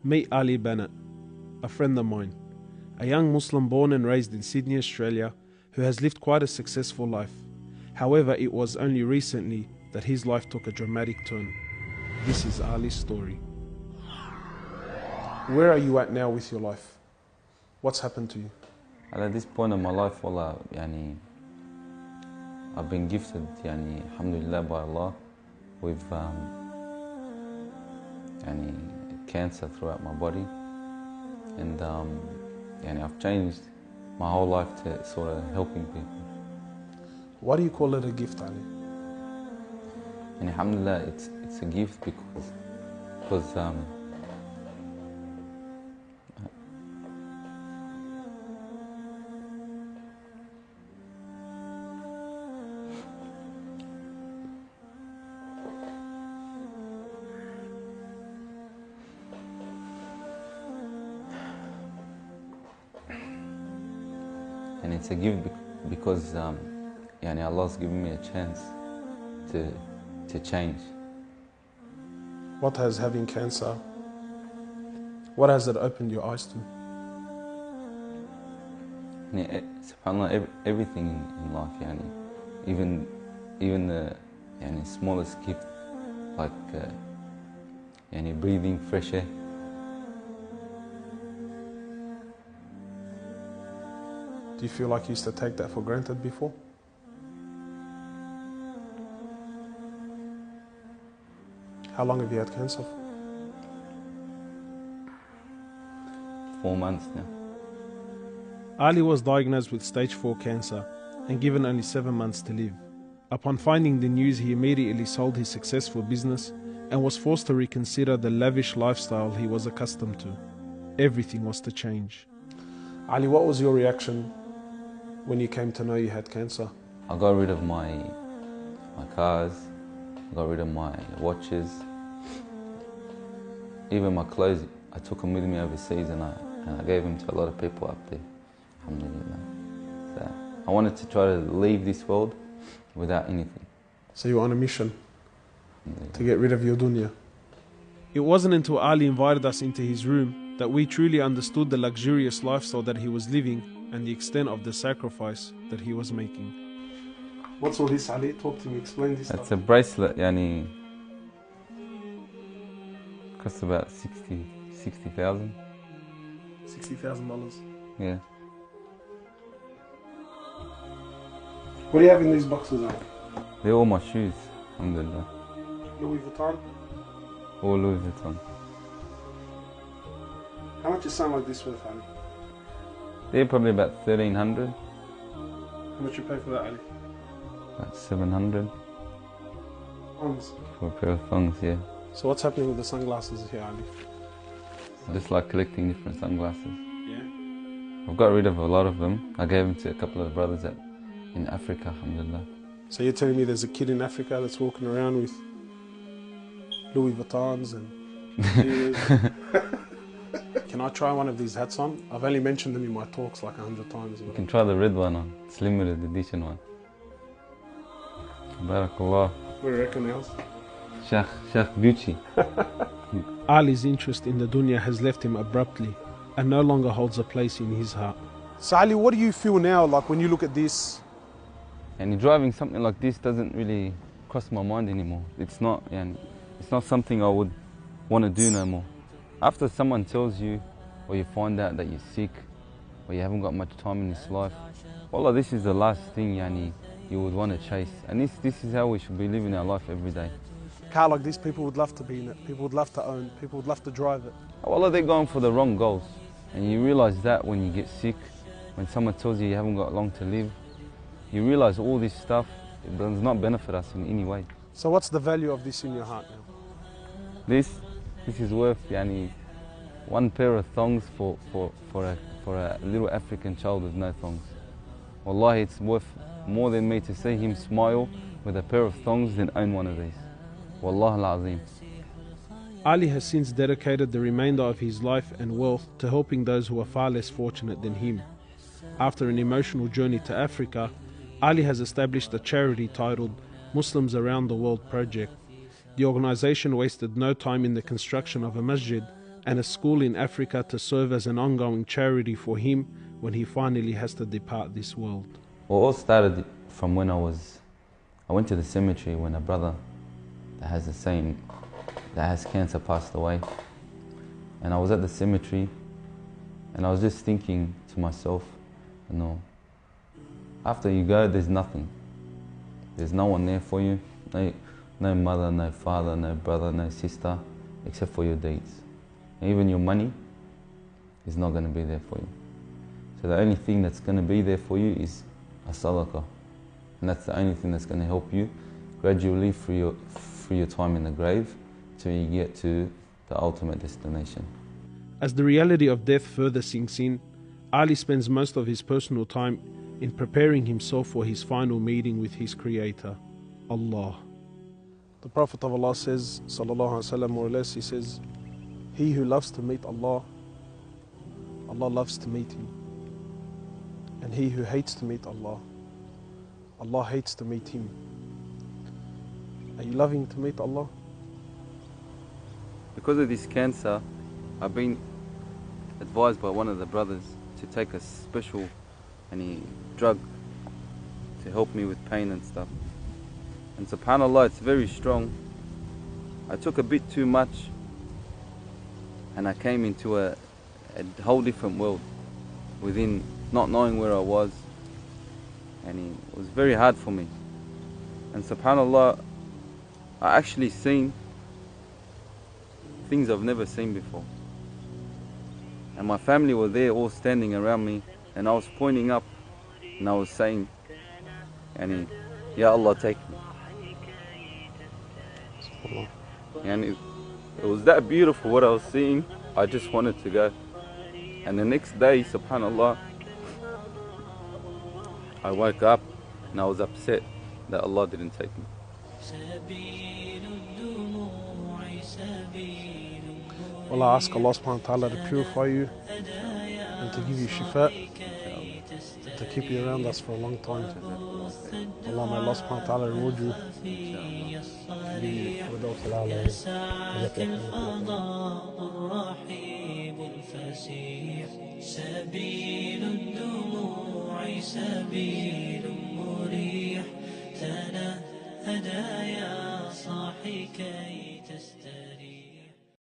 Meet Ali Banat, a friend of mine, a young Muslim born and raised in Sydney, Australia, who has lived quite a successful life. However, it was only recently that his life took a dramatic turn. This is Ali's story. Where are you at now with your life? What's happened to you? And at this point in my life, wallah, I've been gifted, alhamdulillah, by Allah, with cancer throughout my body, and I've changed my whole life to sort of helping people. Why do you call it a gift, Ali? And alhamdulillah, it's a gift because and it's a gift because Allah's given me a chance to change. What has having cancer, what has it opened your eyes to? SubhanAllah, everything in life, even the smallest gift, like breathing fresh air. Do you feel like you used to take that for granted before? How long have you had cancer for? 4 months now. Ali was diagnosed with stage 4 cancer and given only 7 months to live. Upon finding the news, he immediately sold his successful business and was forced to reconsider the lavish lifestyle he was accustomed to. Everything was to change. Ali, what was your reaction when you came to know you had cancer? I got rid of my cars, I got rid of my watches, even my clothes. I took them with me overseas and I gave them to a lot of people up there, alhamdulillah. So I wanted to try to leave this world without anything. So you were on a mission to get rid of your dunya. It wasn't until Ali invited us into his room that we truly understood the luxurious lifestyle that he was living and the extent of the sacrifice that he was making. What's all this, Ali? Talk to me, explain this. It's a bracelet, costs about 60,000. $60,000. Yeah. What do you have in these boxes, Ali? They're all my shoes, alhamdulillah. Louis Vuitton? All Louis Vuitton. How much is something like this worth, Ali? They're probably about 1,300. How much you pay for that, Ali? About 700. Thongs. For a pair of thongs, yeah. So what's happening with the sunglasses here, Ali? I just like collecting different sunglasses. Yeah? I've got rid of a lot of them. I gave them to a couple of brothers in Africa, alhamdulillah. So you're telling me there's a kid in Africa that's walking around with Louis Vuittons and Can I try one of these hats on? I've only mentioned them in my talks like 100 times. You can try the red one on. It's limited edition one. Barakallah. What do you reckon else? Sheikh Gucci. Ali's interest in the dunya has left him abruptly and no longer holds a place in his heart. So Ali, what do you feel now like when you look at this? And driving something like this doesn't really cross my mind anymore. It's not something I would want to do no more. After someone tells you, or you find out that you're sick, or you haven't got much time in this life, wallah, this is the last thing you would want to chase. And this is how we should be living our life every day. A car like this, people would love to be in it, people would love to own, people would love to drive it. Wallah, they're going for the wrong goals. And you realize that when you get sick, when someone tells you haven't got long to live, you realize all this stuff, it does not benefit us in any way. So what's the value of this in your heart now? This is worth one pair of thongs for a little African child with no thongs. Wallahi, it's worth more than me to see him smile with a pair of thongs than own one of these. Wallah al-Azim. Ali has since dedicated the remainder of his life and wealth to helping those who are far less fortunate than him. After an emotional journey to Africa, Ali has established a charity titled Muslims Around the World Project. The organization wasted no time in the construction of a masjid and a school in Africa to serve as an ongoing charity for him when he finally has to depart this world. Well, it all started from when I went to the cemetery when a brother that has cancer passed away. And I was at the cemetery and I was just thinking to myself, after you go, there's nothing. There's no one there for you. No mother, no father, no brother, no sister, except for your deeds. And even your money is not going to be there for you. So the only thing that's going to be there for you is a sadaqah. And that's the only thing that's going to help you gradually through your time in the grave till you get to the ultimate destination. As the reality of death further sinks in, Ali spends most of his personal time in preparing himself for his final meeting with his Creator, Allah. The Prophet of Allah says, sallallahu alaihi wasallam, more or less, he says, he who loves to meet Allah, Allah loves to meet him. And he who hates to meet Allah, Allah hates to meet him. Are you loving to meet Allah? Because of this cancer, I've been advised by one of the brothers to take a special drug to help me with pain and stuff. And subhanAllah, it's very strong. I took a bit too much and I came into a whole different world within not knowing where I was, and it was very hard for me. And subhanAllah, I actually seen things I've never seen before. And my family were there all standing around me, and I was pointing up and I was saying, Ya Allah, take me. And it was that beautiful what I was seeing. I just wanted to go. And the next day, subhanAllah, I woke up and I was upset that Allah didn't take me. Well, I ask Allah subhanahu wa ta'ala to purify you and to give you shifa, to keep you around us for a long time. Allah, may Allah subhanahu wa ta'ala reward you. سبيل الدموع سبيل مريح تنهدى يا صاحي كي تستريح.